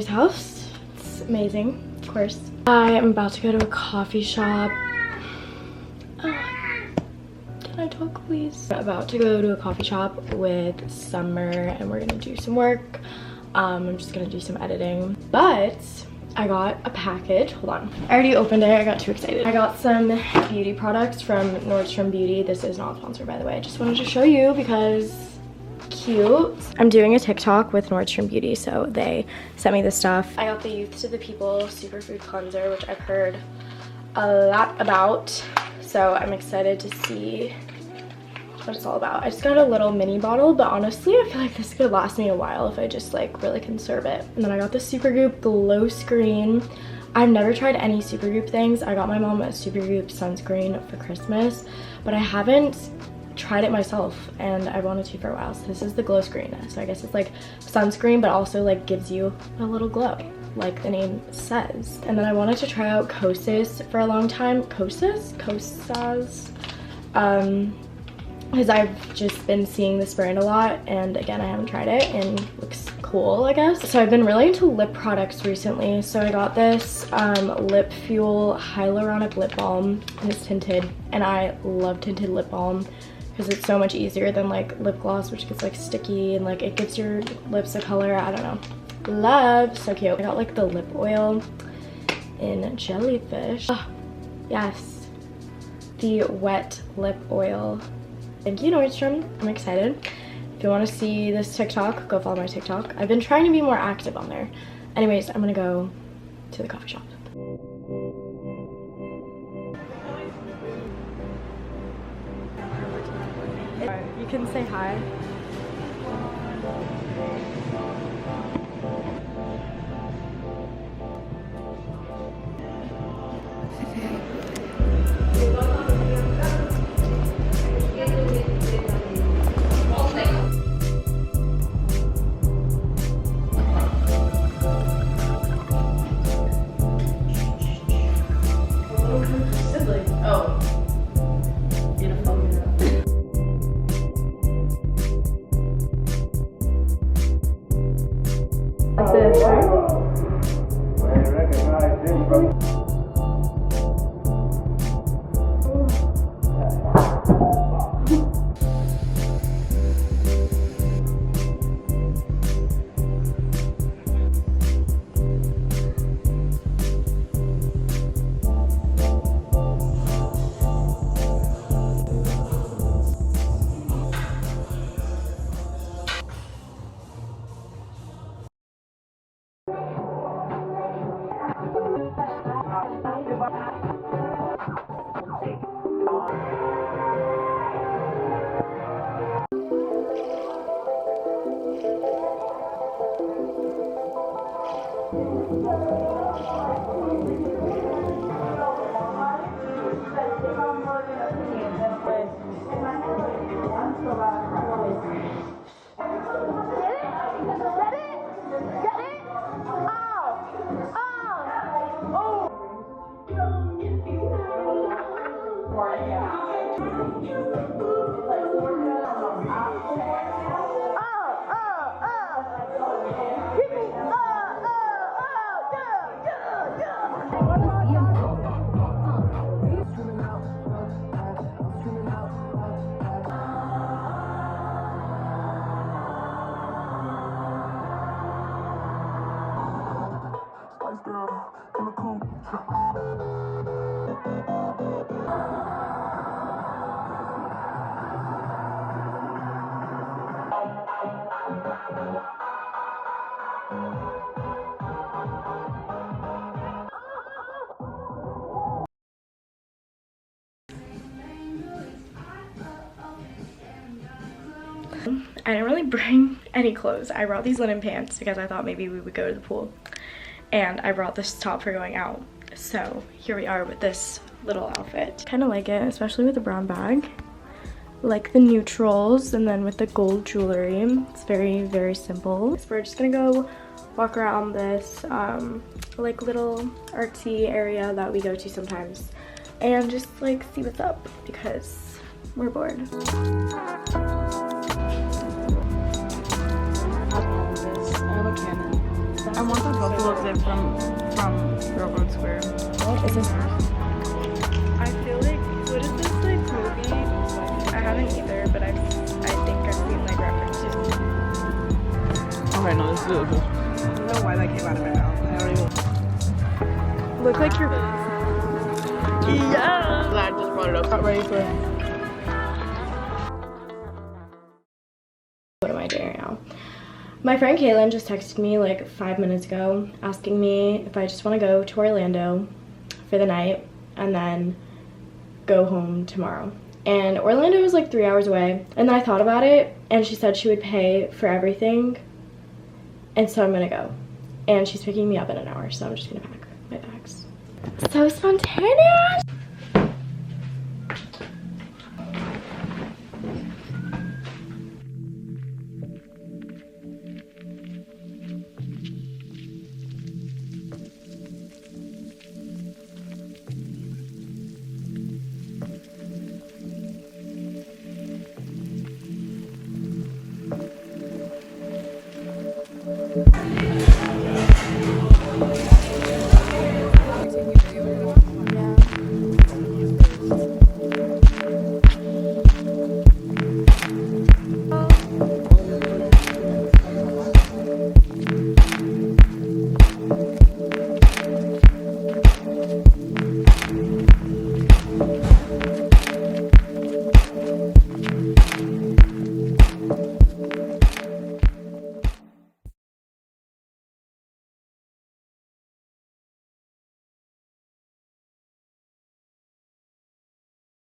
brother's house. It's amazing, of course. I am about to go to a coffee shop. Can I talk, please? I'm about to go to a coffee shop with Summer and we're gonna do some work. I'm just gonna do some editing. But I got a package. Hold on. I already opened it. I got too excited. I got some beauty products from Nordstrom Beauty. This is not sponsored, by the way. I just wanted to show you because cute. I'm doing a TikTok with Nordstrom Beauty, so they sent me this stuff. I got the Youth to the People Superfood Cleanser, which I've heard a lot about. So I'm excited to see what it's all about. I just got a little mini bottle, but honestly I feel like this could last me a while if I just like really conserve it. And then I got the Supergoop Glow Screen. I've never tried any Supergoop things. I got my mom a Supergoop sunscreen for Christmas, but I haven't tried it myself and I wanted to for a while. So this is the Glow Screen. So I guess it's like sunscreen but also like gives you a little glow like the name says. And then I wanted to try out Kosas for a long time. Kosas? Because I've just been seeing this brand a lot and again I haven't tried it and it looks cool, I guess. So I've been really into lip products recently. So I got this Lip Fuel Hyaluronic Lip Balm and it's tinted and I love tinted lip balm because it's so much easier than like lip gloss, which gets like sticky and like it gives your lips a color. I don't know. Love. So cute. I got like the lip oil in Jellyfish. Oh, yes. The wet lip oil. Thank you, Nordstrom. I'm excited. If you want to see this TikTok, go follow my TikTok. I've been trying to be more active on there. Anyways, I'm gonna go to the coffee shop. You can say hi. I didn't really bring any clothes. I brought these linen pants because I thought maybe we would go to the pool. And I brought this top for going out. So here we are with this little outfit. Kind of like it, especially with the brown bag. Like the neutrals and then with the gold jewelry. It's very, very simple. So we're just gonna go walk around this like little artsy area that we go to sometimes and just like see what's up because we're bored. I want the buffalo zip from Railroad Square. What is this? I feel like, what is this like movie? I haven't either, but I think I've seen like references. Okay, no, this is really cool. I don't know why that came out of my mouth. I don't even. Look like you're. Yeah. I just brought it up. Not ready for it. What am I doing now? My friend Kaylin just texted me like 5 minutes ago asking me if I just want to go to Orlando for the night and then go home tomorrow. And Orlando is like 3 hours away. And then I thought about it and she said she would pay for everything. And so I'm gonna go. And she's picking me up in an hour, so I'm just gonna pack my bags. So spontaneous!